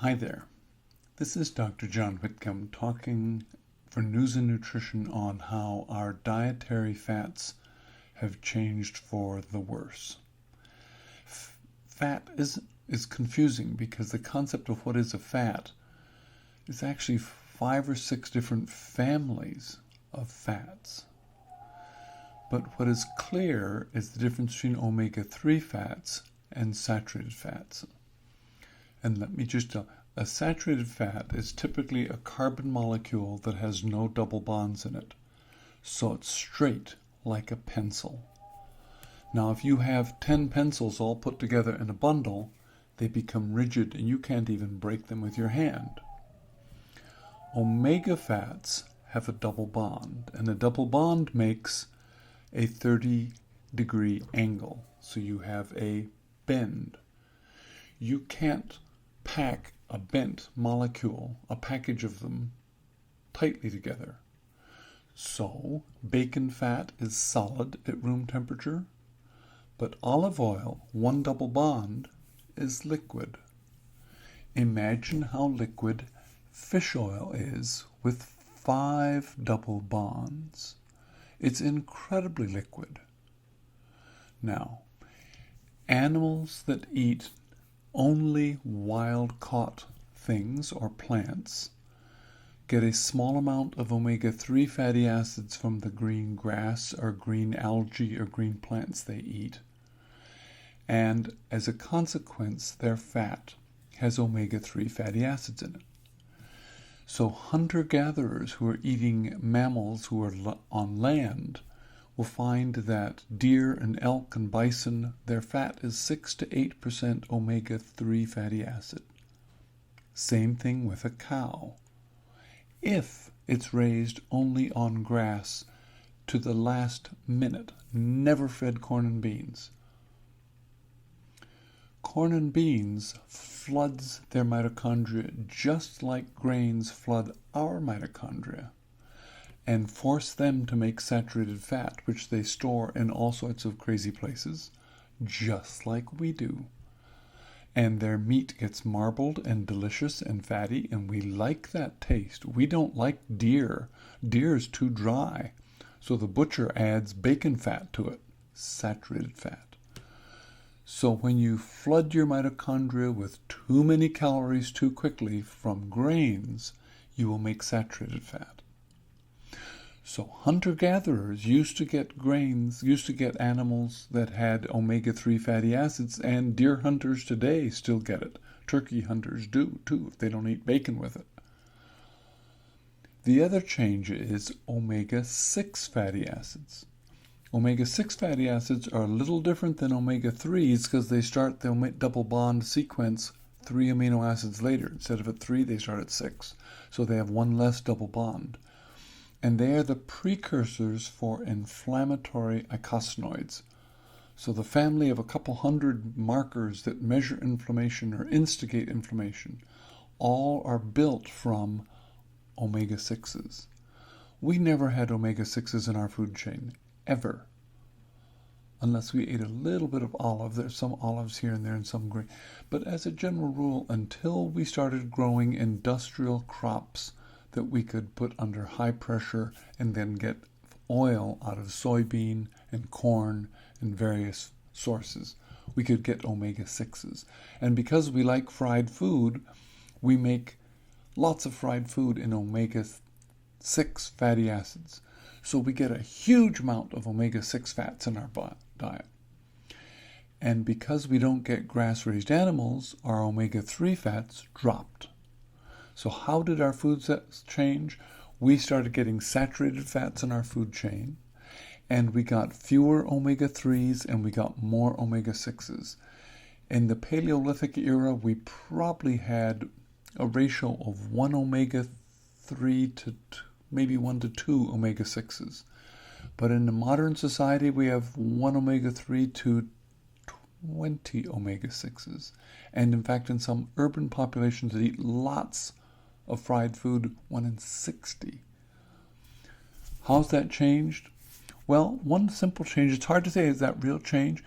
Hi there. This is Dr. John Whitcomb talking for News and Nutrition on how our dietary fats have changed for the worse. Fat is confusing because the concept of what is a fat is actually 5 or 6 different families of fats. But what is clear is the difference between omega-3 fats and saturated fats. And let me just tell, a saturated fat is typically a carbon molecule that has no double bonds in it. So it's straight, like a pencil. Now, if you have 10 pencils all put together in a bundle, they become rigid and you can't even break them with your hand. Omega fats have a double bond, and a double bond makes a 30-degree angle. So you have a bend. You can't pack a bent molecule, a package of them, tightly together. So, bacon fat is solid at room temperature, but olive oil, one double bond, is liquid. Imagine how liquid fish oil is with 5 double bonds. It's incredibly liquid. Now, animals that eat only wild-caught things or plants get a small amount of omega-3 fatty acids from the green grass or green algae or green plants they eat. And as a consequence, their fat has omega-3 fatty acids in it. So hunter-gatherers who are eating mammals who are on land will find that deer and elk and bison, their fat is 6 to 8% omega-3 fatty acid. Same thing with a cow. If it's raised only on grass to the last minute, never fed corn and beans. Corn and beans floods their mitochondria just like grains flood our mitochondria and force them to make saturated fat, which they store in all sorts of crazy places, just like we do. And their meat gets marbled and delicious and fatty, and we like that taste. We don't like deer. Deer is too dry, so the butcher adds bacon fat to it, saturated fat. So when you flood your mitochondria with too many calories too quickly from grains, you will make saturated fat. So hunter-gatherers used to get animals that had omega-3 fatty acids, and deer hunters today still get it. Turkey hunters do too, if they don't eat bacon with it. The other change is omega-6 fatty acids. Omega-6 fatty acids are a little different than omega-3s because they start the double bond sequence 3 amino acids later. Instead of at 3, they start at 6. So they have one less double bond. And they are the precursors for inflammatory eicosanoids. So the family of a couple hundred markers that measure inflammation or instigate inflammation all are built from omega-6s. We never had omega-6s in our food chain, ever. Unless we ate a little bit of olive. There's some olives here and there and some grain. But as a general rule, until we started growing industrial crops that we could put under high pressure and then get oil out of soybean and corn and various sources, we could get omega-6s. And because we like fried food, we make lots of fried food in omega-6 fatty acids. So we get a huge amount of omega-6 fats in our diet. And because we don't get grass-raised animals, our omega-3 fats dropped. So how did our food change? We started getting saturated fats in our food chain, and we got fewer omega-3s and we got more omega-6s. In the Paleolithic era, we probably had a ratio of 1 omega-3 to maybe 1 to 2 omega-6s. But in the modern society, we have 1 omega-3 to 20 omega-6s. And in fact, in some urban populations that eat lots of fried food, 1 in 60. How's that changed? Well, one simple change, it's hard to say, is that real change?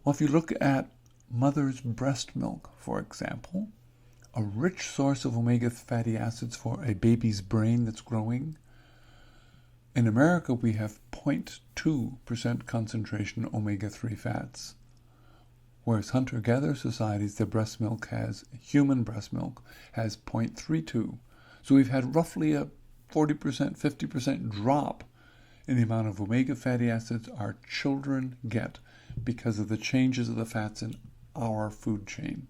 Well, if you look at mother's breast milk, for example, a rich source of omega fatty acids for a baby's brain that's growing. In America, we have 0.2% concentration omega-3 fats, whereas hunter-gatherer societies, their breast milk human breast milk has 0.32. So we've had roughly a 40%, 50% drop in the amount of omega fatty acids our children get because of the changes of the fats in our food chain.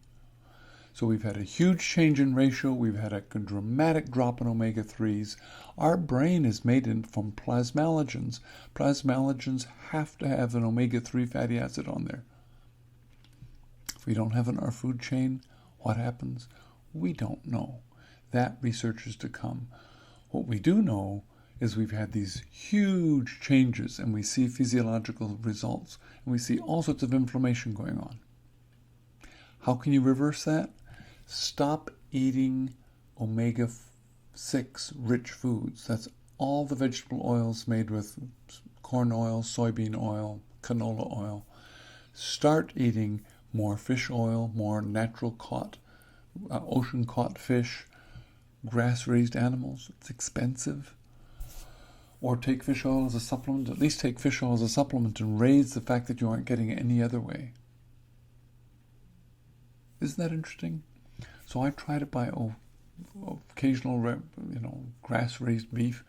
So we've had a huge change in ratio. We've had a dramatic drop in omega-3s. Our brain is made from plasmalogens. Plasmalogens have to have an omega-3 fatty acid on there. If we don't have it in our food chain, what happens? We don't know. That research is to come. What we do know is we've had these huge changes, and we see physiological results, and we see all sorts of inflammation going on. How can you reverse that? Stop eating omega-6 rich foods. That's all the vegetable oils made with corn oil, soybean oil, canola oil. Start eating more fish oil, more natural caught, ocean caught fish, grass-raised animals. It's expensive. Or take fish oil as a supplement. At least take fish oil as a supplement and raise the fact that you aren't getting it any other way. Isn't that interesting? So I try to buy occasional, grass-raised beef.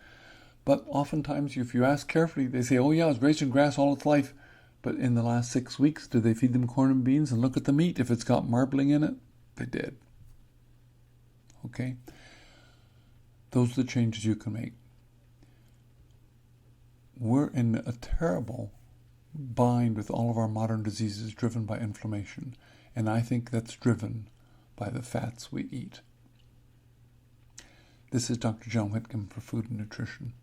But oftentimes, if you ask carefully, they say, oh yeah, it's raised in grass all its life. But in the last 6 weeks, did they feed them corn and beans? And look at the meat. If it's got marbling in it, they did. Okay? Those are the changes you can make. We're in a terrible bind with all of our modern diseases driven by inflammation. And I think that's driven by the fats we eat. This is Dr. John Whitcomb for Food and Nutrition.